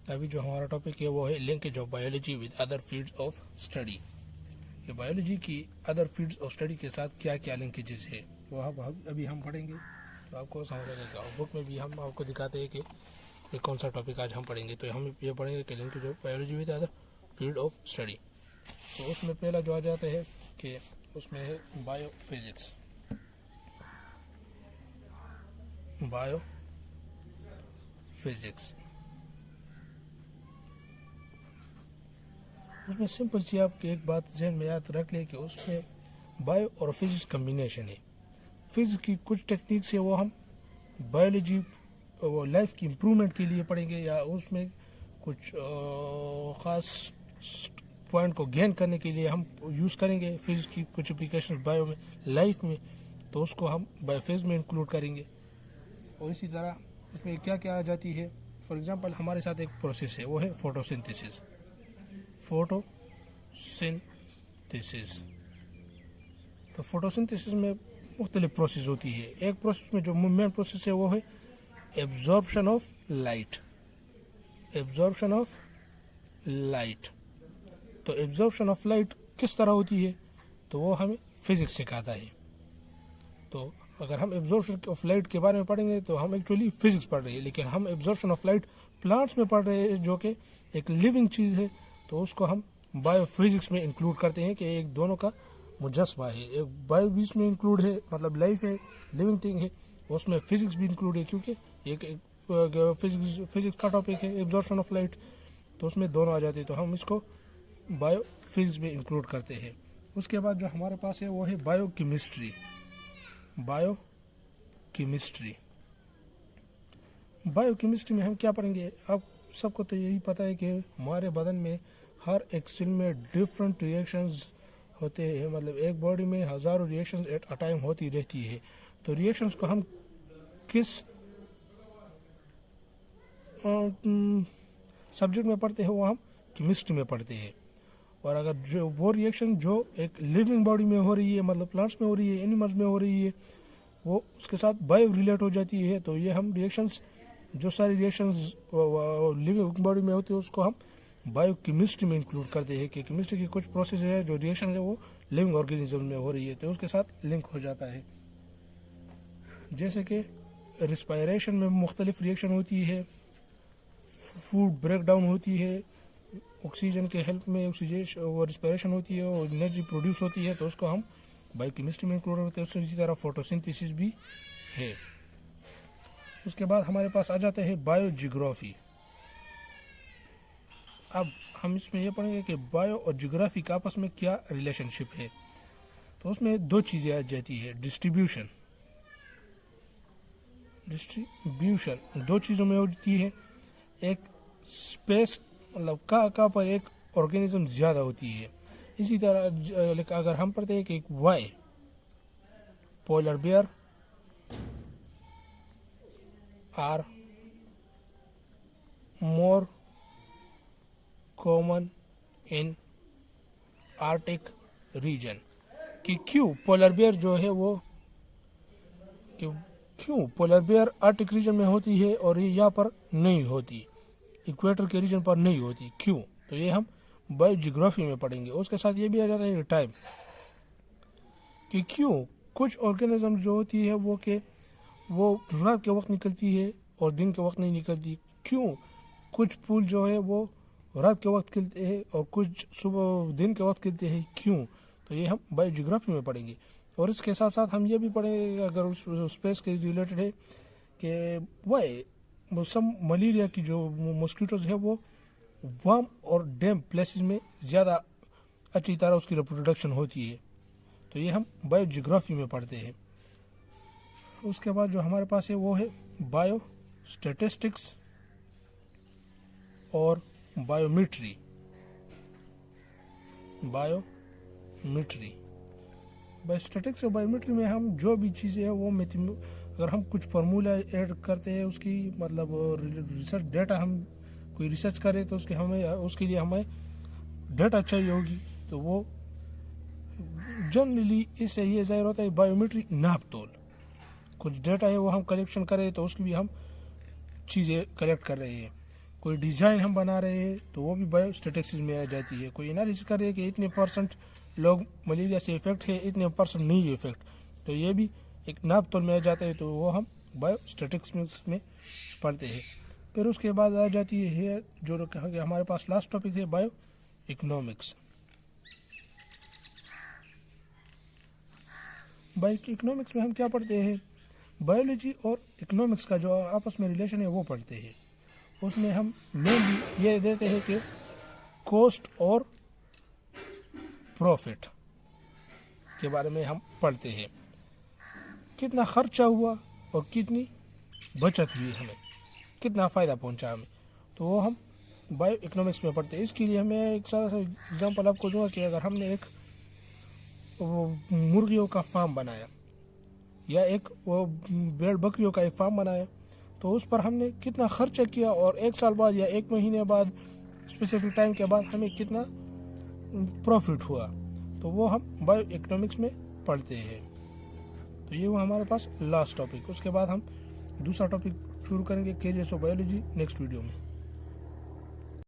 अभी जो हमारा टॉपिक है वो है linkage of biology with other fields of study. ये बायोलॉजी की अदर फील्ड्स ऑफ स्टडी के साथ क्या क्या लिंकेजेस है वो अभी हम पढ़ेंगे, तो आपको समझ आएगा। बुक में भी हम आपको दिखाते हैं कि ये कौन सा टॉपिक आज हम पढ़ेंगे। तो हम ये पढ़ेंगे कि linkage of biology with other field of study. तो उसमें पहला जो आ जाता है कि उसमें है बायोफिजिक्स। बायोफिजिक्स उसमें सिंपल सी आपकी एक बात जहन में याद रख ले कि उसमें बायो और फिजिक्स कम्बिनेशन है। फिजिक्स की कुछ टेक्निक्स है वो हम बायोलॉजी वो लाइफ की इम्प्रूवमेंट के लिए पढ़ेंगे, या उसमें कुछ ख़ास पॉइंट को गेन करने के लिए हम यूज़ करेंगे फिजिक्स की कुछ एप्लीकेशन बायो में लाइफ में, तो उसको हम बायोफिजिक्स में इंक्लूड करेंगे। और इसी तरह उसमें क्या क्या आ जाती है, फॉर एग्जांपल हमारे साथ एक प्रोसेस है वो है फोटोसिंथेसिस। तो फोटोसिंथेसिस में मुख्तलिफ प्रोसेस होती है। एक प्रोसेस में जो मेन प्रोसेस है वो है एब्जॉर्प्शन ऑफ लाइट। तो एब्जॉर्प्शन ऑफ लाइट किस तरह होती है तो वो हमें फिजिक्स सिखाता है। तो अगर हम एब्जॉर्प्शन ऑफ लाइट के बारे में पढ़ेंगे तो हम एक्चुअली फिजिक्स पढ़ रहे हैं, लेकिन हम एब्जॉर्प्शन ऑफ लाइट प्लांट्स में पढ़ रहे हैं जो कि एक लिविंग चीज़ है, तो उसको हम बायोफिजिक्स में इंक्लूड करते हैं कि एक दोनों का मुजस्मा है। एक बायो भी इसमें इंक्लूड है, मतलब लाइफ है, लिविंग थिंग है, उसमें फिजिक्स भी इंक्लूड है क्योंकि एक फिजिक्स का टॉपिक है एब्जॉर्प्शन ऑफ लाइट, तो उसमें दोनों आ जाते हैं, तो हम इसको बायोफिजिक्स में इंक्लूड करते हैं। उसके बाद जो हमारे पास है वो है बायोकेमिस्ट्री। बायोकेमिस्ट्री में हम क्या पढ़ेंगे, अब सबको तो यही पता है कि हमारे बदन में हर एक सेल में डिफरेंट रिएक्शंस होते हैं, मतलब एक बॉडी में हज़ारों रिएक्शंस एट अ टाइम होती रहती है। तो रिएक्शंस को हम किस सब्जेक्ट में पढ़ते हैं वो हम केमिस्ट्री में पढ़ते हैं। और अगर जो वो रिएक्शन जो एक लिविंग बॉडी में हो रही है, मतलब प्लांट्स में हो रही है, एनिमल्स में हो रही है, वो उसके साथ बायो रिलेट हो जाती है, तो ये हम रिएक्शंस जो सारी रिएक्शंस लिविंग बॉडी में होती है उसको हम बायोकेमिस्ट्री में इंक्लूड करते हैं कि केमिस्ट्री की कुछ प्रोसेस है जो रिएक्शन है वो लिविंग ऑर्गेनिज्म में हो रही है, तो उसके साथ लिंक हो जाता है। जैसे कि रिस्पायरेशन में मुख्तलिफ रिएक्शन होती है, फूड ब्रेक डाउन होती है, ऑक्सीजन के हेल्प में ऑक्सीजन वो रिस्पायरेशन होती है और एनर्जी प्रोड्यूस होती है, तो उसको हम बायोकेमिस्ट्री में इंक्लूड करते हैं। इसी तरह फोटोसिंथेसिस भी है। उसके बाद हमारे पास आ जाते हैं बायोजियोग्राफी। अब हम इसमें यह पढ़ेंगे कि बायो और जियोग्राफी का आपस में क्या रिलेशनशिप है। तो उसमें दो चीज़ें आ जाती है, डिस्ट्रीब्यूशन दो चीज़ों में होती है। एक स्पेस, मतलब कहाँ पर एक ऑर्गेनिज्म ज़्यादा होती है। इसी तरह अगर हम पढ़ते हैं कि एक why polar bear are more common in arctic region, कि क्यों पोलर बेयर जो है वो क्यों पोलर बेयर आर्टिक रीजन में होती है और ये यहाँ पर नहीं होती, इक्वेटर के रीजन पर नहीं होती, क्यों? तो ये हम बायोजियोग्राफी में पढ़ेंगे। उसके साथ ये भी आ जाता है टाइम, कि क्यों कुछ ऑर्गेनिज्म जो होती है वो रात के वक्त निकलती है और दिन के वक्त नहीं निकलती, क्यों कुछ फूल जो है वो रात के वक्त खिलते हैं और कुछ सुबह दिन के वक्त खिलते हैं, क्यों? तो ये हम बायोजियोग्राफी में पढ़ेंगे। और इसके साथ साथ हम ये भी पढ़ेंगे, अगर उस स्पेस के रिलेटेड है, कि वाई मलेरिया की जो मॉस्किटोज है वो वार्म और डैम्प प्लेसेस में ज़्यादा अच्छी तरह उसकी रिप्रोडक्शन होती है, तो ये हम बायोजियोग्राफी में पढ़ते हैं। उसके बाद जो हमारे पास है वो है बायोस्टैटिस्टिक्स और बायोमेट्री। बायोस्टैटिक्स और बायोमेट्री में हम जो भी चीज़ें हैं वो अगर हम कुछ फार्मूला ऐड करते हैं, उसकी मतलब रिसर्च डेटा हम कोई रिसर्च करें तो उसके लिए हमें डेटा चाहिए होगी, तो वो जनरली इससे ये जाहिर होता है बायोमेट्री नाप तोल, कुछ डेटा है वो हम कलेक्शन करें तो उसकी भी हम चीज़ें कलेक्ट कर रहे हैं। कोई डिज़ाइन हम बना रहे हैं तो वो भी बायोस्टैटिक्स में आ जाती है। कोई एनालिसिस कर रहे हैं कि इतने परसेंट लोग मलेरिया से इफेक्ट है, इतने परसेंट नहीं इफेक्ट, तो ये भी एक नाप तोल में आ जाता है, तो वो हम बायोस्टैटिक्स में पढ़ते हैं। फिर उसके बाद आ जाती है जो कहा कि हमारे पास लास्ट टॉपिक है बायो इकोनॉमिक्स। बायो इकोनॉमिक्स में हम क्या पढ़ते हैं, बायोलॉजी और इकोनॉमिक्स का जो आपस में रिलेशन है वो पढ़ते हैं। उसमें हम मेनली ये देते हैं कि कॉस्ट और प्रॉफिट के बारे में हम पढ़ते हैं, कितना खर्चा हुआ और कितनी बचत हुई, हमें कितना फ़ायदा पहुंचा हमें, तो वो हम बायो इकोनॉमिक्स में पढ़ते हैं। इसके लिए हमें एक सारा सा एग्जांपल आपको दूंगा कि अगर हमने एक मुर्गियों का फार्म बनाया या एक वो भेड़ बकरियों का एक फार्म बनाया, तो उस पर हमने कितना खर्चा किया और 1 साल बाद या 1 महीने बाद स्पेसिफिक टाइम के बाद हमें कितना प्रॉफिट हुआ, तो वो हम बायो इकोनॉमिक्स में पढ़ते हैं। तो ये हुआ हमारे पास लास्ट टॉपिक। उसके बाद हम दूसरा टॉपिक शुरू करेंगे, carriers of biology, next video में।